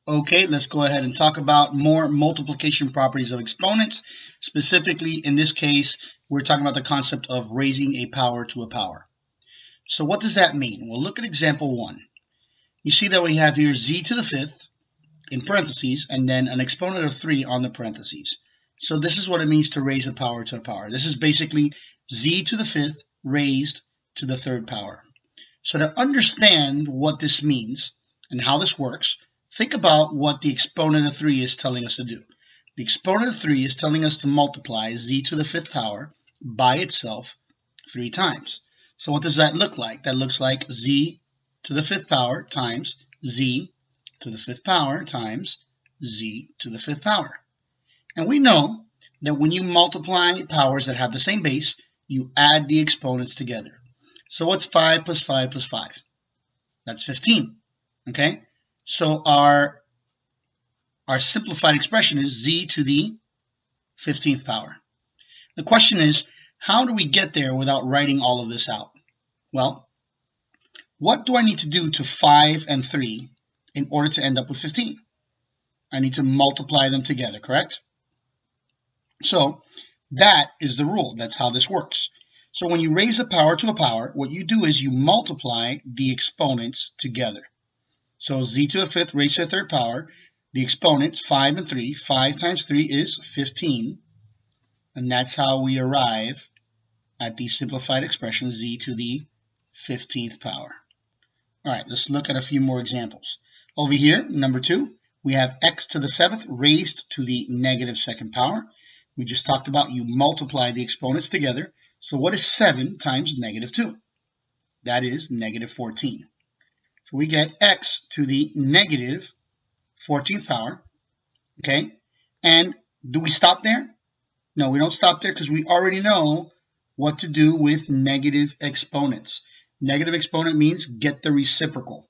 Okay, let's go ahead and talk about more multiplication properties of exponents. Specifically, in this case, we're talking about the concept of raising a power to a power. So what does that mean? Well, look at example 1. You see that we have here z to the 5th in parentheses and then an exponent of 3 on the parentheses. So this is what it means to raise a power to a power. This is basically z to the 5th raised to the 3rd power. So to understand what this means and how this works, think about what the exponent of 3 is telling us to do. The exponent of 3 is telling us to multiply z to the 5th power by itself 3 times. So what does that look like? That looks like z to the 5th power times z to the 5th power times z to the 5th power. And we know that when you multiply powers that have the same base, you add the exponents together. So what's 5 plus 5 plus 5? That's 15, okay? So our simplified expression is z to the 15th power. The question is, how do we get there without writing all of this out? Well, what do I need to do to 5 and 3 in order to end up with 15? I need to multiply them together, correct? So that is the rule. That's how this works. So when you raise a power to a power, what you do is you multiply the exponents together. So z to the 5th raised to the 3rd power, the exponents 5 and 3, 5 times 3 is 15, and that's how we arrive at the simplified expression z to the 15th power. All right, let's look at a few more examples. Over here, number 2, we have x to the 7th raised to the negative 2nd power. We just talked about you multiply the exponents together. So what is 7 times negative 2? That is negative 14. So we get x to the negative 14th power, okay? And do we stop there? No, we don't stop there because we already know what to do with negative exponents. Negative exponent means get the reciprocal,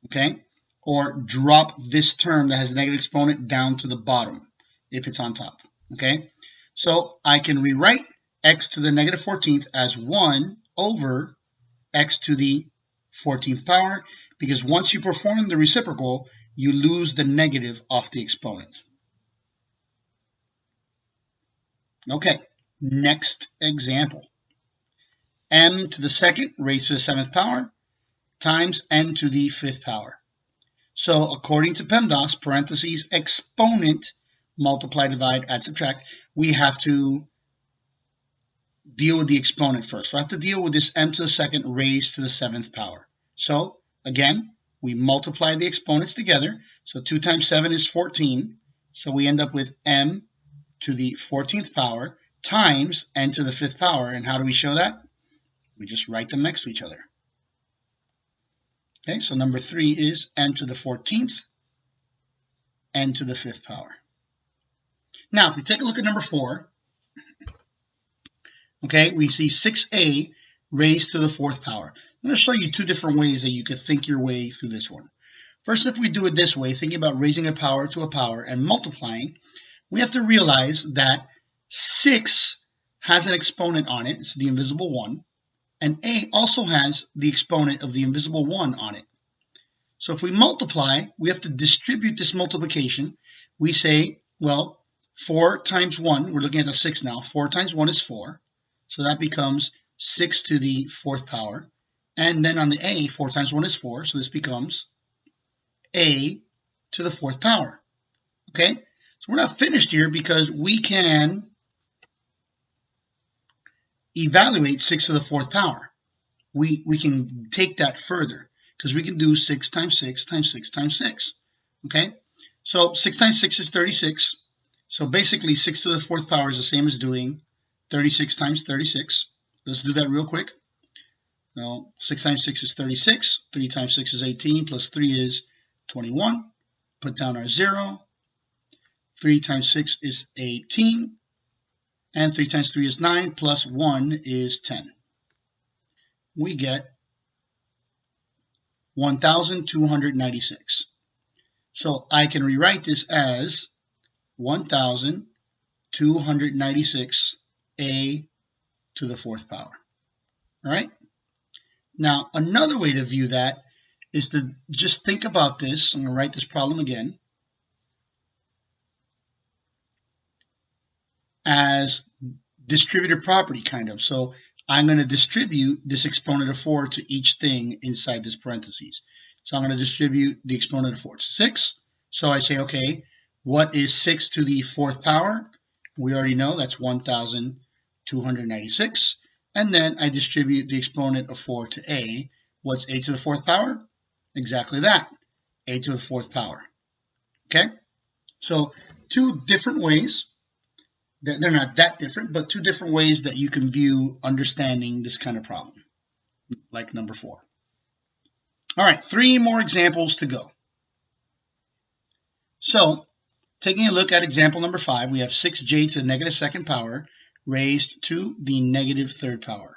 okay? Or drop this term that has a negative exponent down to the bottom if it's on top, okay? So I can rewrite x to the negative 14th as 1 over x to the 14th power, because once you perform the reciprocal, you lose the negative off the exponent. Okay, next example. M to the 2nd raised to the 7th power times n to the 5th power. So according to PEMDAS, parentheses, exponent, multiply, divide, add, subtract, we have to deal with the exponent first. So I have to deal with this m to the 2nd raised to the 7th power. So again, we multiply the exponents together. So 2 times 7 is 14. So we end up with m to the 14th power times n to the 5th power. And how do we show that? We just write them next to each other. Okay, so number 3 is m to the 14th, n to the 5th power. Now, if we take a look at number 4, okay, we see 6a raised to the 4th power. I'm going to show you 2 different ways that you could think your way through this one. First, if we do it this way, thinking about raising a power to a power and multiplying, we have to realize that 6 has an exponent on it. It's the invisible 1. And a also has the exponent of the invisible 1 on it. So if we multiply, we have to distribute this multiplication. We say, well, 4 times 1, we're looking at the 6 now. 4 times 1 is 4. So that becomes 6 to the 4th power. And then on the a, 4 times 1 is 4. So this becomes a to the 4th power. Okay? So we're not finished here because we can evaluate 6 to the 4th power. We can take that further because we can do 6 times 6 times 6 times 6. Okay? So 6 times 6 is 36. So basically 6 to the 4th power is the same as doing 36 times 36. Let's do that real quick. Well, 6 times 6 is 36. 3 times 6 is 18. Plus 3 is 21. Put down our 0. 3 times 6 is 18. And 3 times 3 is 9. Plus 1 is 10. We get 1,296. So I can rewrite this as 1,296 a to the 4th power. All right? Now, another way to view that is to just think about this. I'm going to write this problem again. as distributed property, kind of. So I'm going to distribute this exponent of 4 to each thing inside this parentheses. So I'm going to distribute the exponent of 4 to 6. So I say, okay, what is 6 to the 4th power? We already know that's 1,296. And then I distribute the exponent of 4 to a. What's a to the 4th power? Exactly that, a to the 4th power. Okay? So two different ways. They're not that different, but two different ways that you can view understanding this kind of problem, like number 4. All right, 3 more examples to go. So, taking a look at example number 5, we have 6j to the negative 2nd power raised to the negative 3rd power.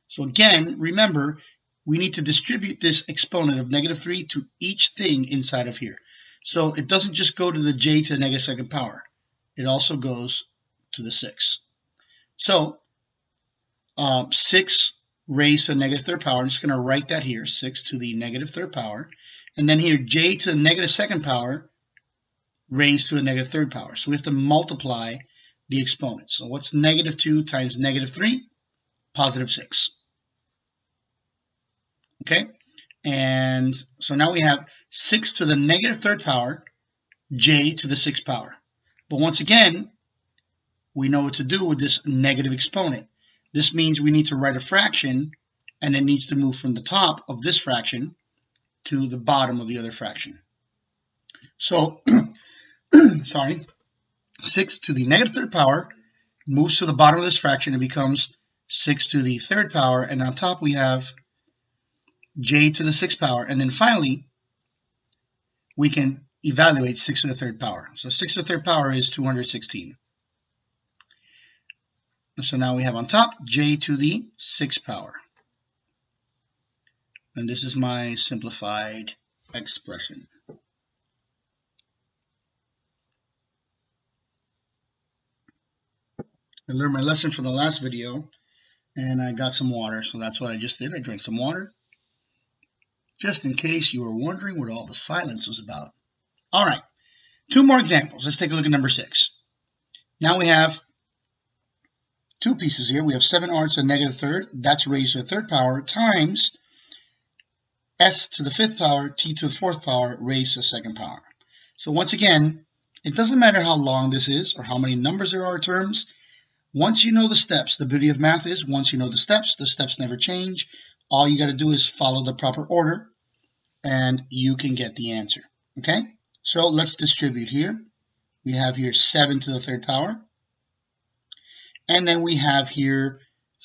So again, remember, we need to distribute this exponent of negative 3 to each thing inside of here. So it doesn't just go to the j to the negative 2nd power. It also goes to the 6. So 6 raised to the negative 3rd power, I'm just going to write that here, 6 to the negative 3rd power. And then here, j to the negative 2nd power raised to the negative 3rd power. So we have to multiply the exponents. So what's negative 2 times negative 3? Positive 6. Okay? And so now we have 6 to the negative 3rd power, j to the 6th power. But once again, we know what to do with this negative exponent. This means we need to write a fraction, and it needs to move from the top of this fraction to the bottom of the other fraction. So, sorry, 6 to the negative 3rd power moves to the bottom of this fraction and becomes 6 to the 3rd power, and on top we have j to the 6th power, and then finally we can evaluate 6 to the 3rd power. So 6 to the 3rd power is 216. So now we have on top j to the 6th power. And this is my simplified expression. I learned my lesson from the last video, and I got some water, so that's what I just did. I drank some water, just in case you were wondering what all the silence was about. All right, 2 more examples. Let's take a look at number 6. Now we have 2 pieces here. We have 7r to the negative 3rd, that's raised to the 3rd power, times s to the 5th power, t to the 4th power, raised to the 2nd power. So once again, it doesn't matter how long this is or how many numbers there are terms. Once you know the steps, the beauty of math is once you know the steps never change. All you got to do is follow the proper order, and you can get the answer. Okay? So let's distribute here. We have here 7 to the 3rd power. And then we have here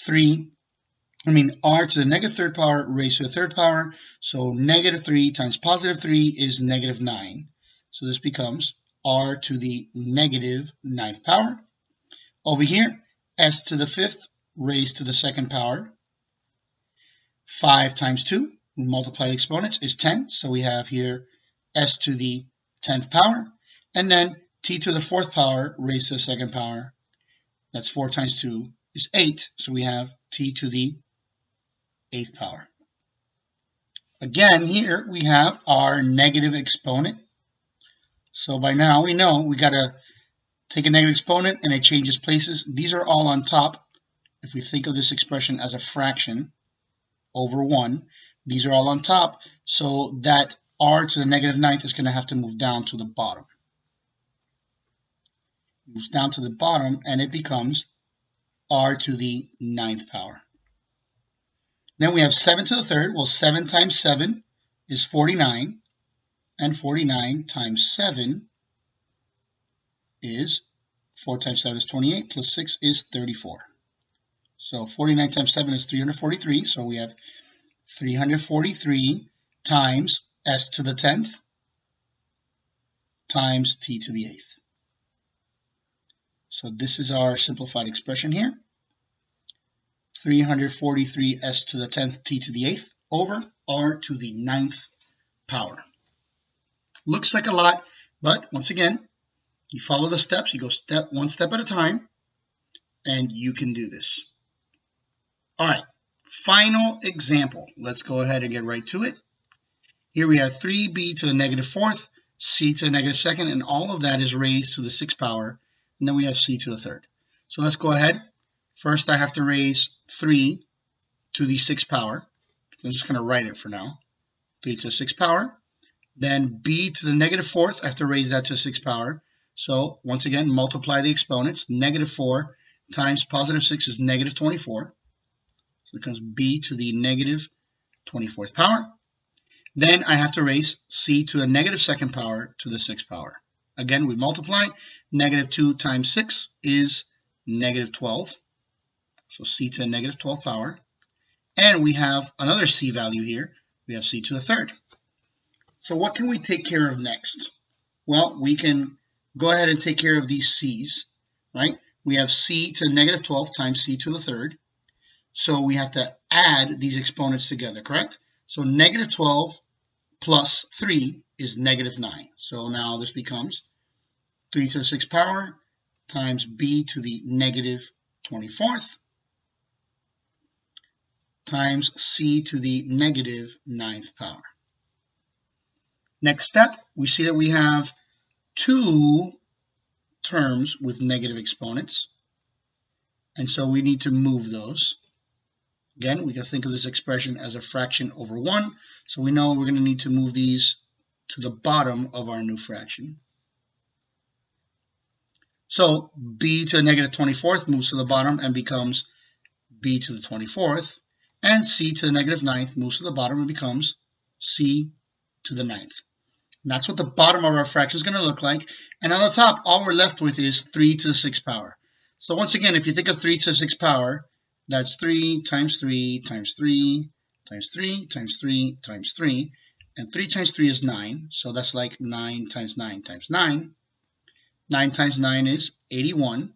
r to the negative 3rd power raised to the 3rd power. So negative 3 times positive 3 is negative 9. So this becomes r to the negative 9th power. Over here, s to the 5th raised to the 2nd power. 5 times 2, we multiply the exponents, is 10. So we have here s to the 10th power. And then t to the 4th power raised to the 2nd power. That's 4 times 2 is 8. So we have t to the 8th power. Again, here we have our negative exponent. So by now we know we got to take a negative exponent and it changes places. These are all on top. If we think of this expression as a fraction over 1, these are all on top. So that r to the negative 9th is going to have to move down to the bottom. Moves down to the bottom, and it becomes r to the 9th power. Then we have 7 to the 3rd. Well, 7 times 7 is 49, and 49 times 7 is 4 times 7 is 28, plus 6 is 34. So 49 times 7 is 343. So we have 343 times s to the 10th times t to the 8th. So this is our simplified expression here. 343 s to the 10th t to the 8th over r to the 9th power. Looks like a lot, but once again, you follow the steps. You go one step at a time, and you can do this. All right, final example. Let's go ahead and get right to it. Here we have 3b to the negative 4th, c to the negative 2nd, and all of that is raised to the 6th power. And then we have c to the 3rd. So let's go ahead. First, I have to raise 3 to the 6th power. I'm just going to write it for now. 3 to the 6th power. Then b to the negative 4th, I have to raise that to the 6th power. So once again, multiply the exponents. Negative 4 times positive 6 is negative 24. So it becomes b to the negative 24th power. Then I have to raise c to the negative 2nd power to the 6th power. Again, we multiply. Negative 2 times 6 is negative 12. So c to the negative 12th power. And we have another c value here. We have c to the 3rd. So what can we take care of next? Well, we can go ahead and take care of these c's, right? We have c to the negative 12 times c to the 3rd. So we have to add these exponents together, correct? So negative 12 plus 3 is negative 9. So now this becomes 3 to the 6th power times b to the negative 24th times c to the negative 9th power. Next step, we see that we have 2 terms with negative exponents. And so we need to move those. Again, we can think of this expression as a fraction over 1. So we know we're going to need to move these to the bottom of our new fraction. So b to the negative 24th moves to the bottom and becomes b to the 24th. And c to the negative 9th moves to the bottom and becomes c to the 9th. And that's what the bottom of our fraction is going to look like. And on the top, all we're left with is 3 to the 6th power. So once again, if you think of 3 to the 6th power, that's 3 times 3 times 3 times 3 times 3 times 3. And 3 times 3 is 9. So that's like 9 times 9 times 9. 9 times 9 is 81.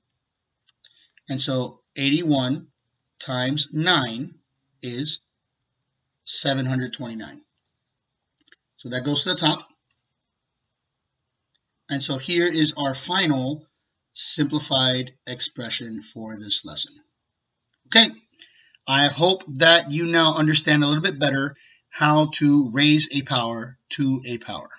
And so 81 times 9 is 729. So that goes to the top. And so here is our final simplified expression for this lesson. Okay, I hope that you now understand a little bit better how to raise a power to a power.